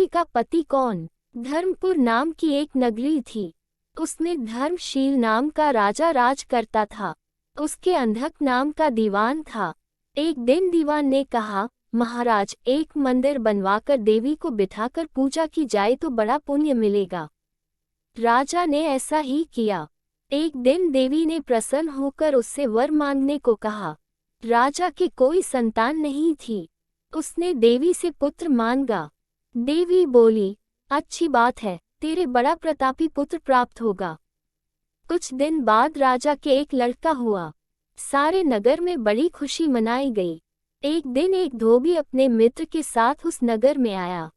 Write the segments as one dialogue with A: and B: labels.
A: देवी का पति कौन? धर्मपुर नाम की एक नगरी थी। उसमें धर्मशील नाम का राजा राज करता था। उसके अंधक नाम का दीवान था। एक दिन दीवान ने कहा, महाराज, एक मंदिर बनवाकर देवी को बिठाकर पूजा की जाए तो बड़ा पुण्य मिलेगा। राजा ने ऐसा ही किया। एक दिन देवी ने प्रसन्न होकर उससे वर मांगने को कहा। राजा की कोई संतान नहीं थी। उसने देवी से पुत्र मांगा। देवी बोली, अच्छी बात है, तेरे बड़ा प्रतापी पुत्र प्राप्त होगा। कुछ दिन बाद राजा के एक लड़का हुआ। सारे नगर में बड़ी खुशी मनाई गई। एक दिन एक धोबी अपने मित्र के साथ उस नगर में आया।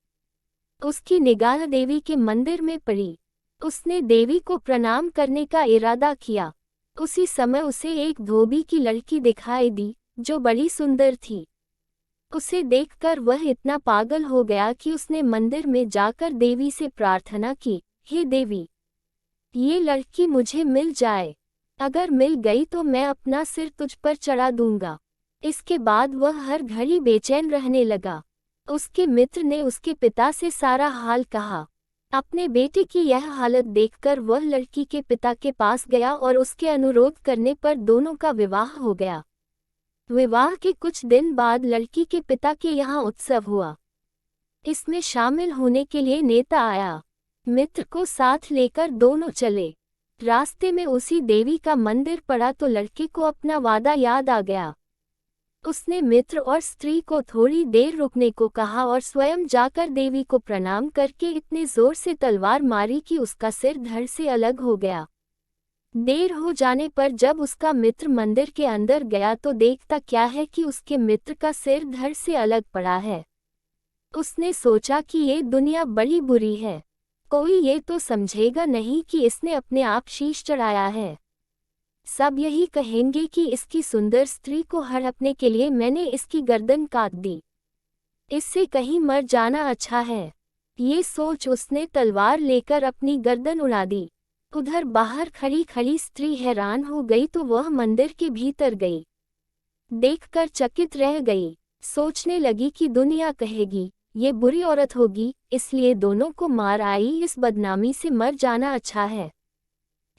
A: उसकी निगाह देवी के मंदिर में पड़ी। उसने देवी को प्रणाम करने का इरादा किया। उसी समय उसे एक धोबी की लड़की दिखाई दी, जो बड़ी सुंदर थी। उसे देखकर वह इतना पागल हो गया कि उसने मंदिर में जाकर देवी से प्रार्थना की, हे देवी, ये लड़की मुझे मिल जाए। अगर मिल गई तो मैं अपना सिर तुझ पर चढ़ा दूंगा। इसके बाद वह हर घड़ी बेचैन रहने लगा। उसके मित्र ने उसके पिता से सारा हाल कहा। अपने बेटे की यह हालत देखकर वह लड़की के पिता के पास गया और उसके अनुरोध करने पर दोनों का विवाह हो गया। विवाह के कुछ दिन बाद लड़की के पिता के यहाँ उत्सव हुआ। इसमें शामिल होने के लिए नेता आया। मित्र को साथ लेकर दोनों चले। रास्ते में उसी देवी का मंदिर पड़ा तो लड़के को अपना वादा याद आ गया। उसने मित्र और स्त्री को थोड़ी देर रुकने को कहा और स्वयं जाकर देवी को प्रणाम करके इतने जोर से तलवार मारी कि उसका सिर धड़ से अलग हो गया। देर हो जाने पर जब उसका मित्र मंदिर के अंदर गया तो देखता क्या है कि उसके मित्र का सिर धड़ से अलग पड़ा है। उसने सोचा कि ये दुनिया बड़ी बुरी है। कोई ये तो समझेगा नहीं कि इसने अपने आप शीश चढ़ाया है। सब यही कहेंगे कि इसकी सुंदर स्त्री को हड़पने के लिए मैंने इसकी गर्दन काट दी। इससे कहीं मर जाना अच्छा है। ये सोच उसने तलवार लेकर अपनी गर्दन उड़ा दी। उधर बाहर खड़ी खड़ी स्त्री हैरान हो गई तो वह मंदिर के भीतर गई। देखकर चकित रह गई। सोचने लगी कि दुनिया कहेगी ये बुरी औरत होगी, इसलिए दोनों को मार आई। इस बदनामी से मर जाना अच्छा है।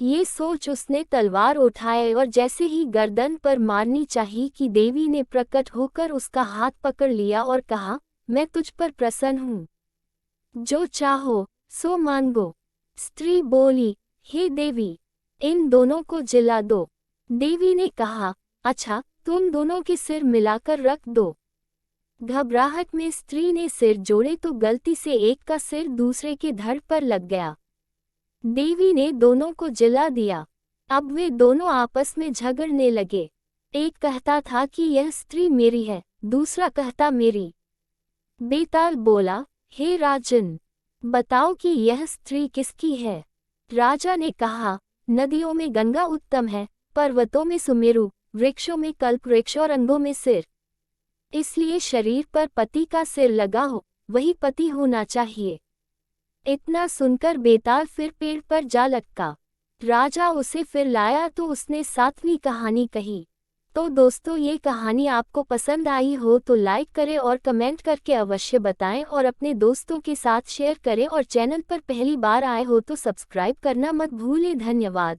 A: ये सोच उसने तलवार उठाए और जैसे ही गर्दन पर मारनी चाहिए कि देवी ने प्रकट होकर उसका हाथ पकड़ लिया और कहा, मैं तुझ पर प्रसन्न हूँ, जो चाहो सो मांगो। स्त्री बोली, हे देवी, इन दोनों को जिला दो। देवी ने कहा, अच्छा, तुम दोनों के सिर मिलाकर रख दो। घबराहट में स्त्री ने सिर जोड़े तो गलती से एक का सिर दूसरे के धड़ पर लग गया। देवी ने दोनों को जिला दिया। अब वे दोनों आपस में झगड़ने लगे। एक कहता था कि यह स्त्री मेरी है, दूसरा कहता मेरी। बेताल बोला, हे राजन, बताओ कि यह स्त्री किसकी है। राजा ने कहा, नदियों में गंगा उत्तम है, पर्वतों में सुमेरु, वृक्षों में कल्प वृक्ष और अंगों में सिर। इसलिए शरीर पर पति का सिर लगा हो, वही पति होना चाहिए। इतना सुनकर बेताल फिर पेड़ पर जा लटका। राजा उसे फिर लाया तो उसने 7वीं कहानी कही। तो दोस्तों, ये कहानी आपको पसंद आई हो तो लाइक करें और कमेंट करके अवश्य बताएं और अपने दोस्तों के साथ शेयर करें और चैनल पर पहली बार आए हो तो सब्सक्राइब करना मत भूलें। धन्यवाद।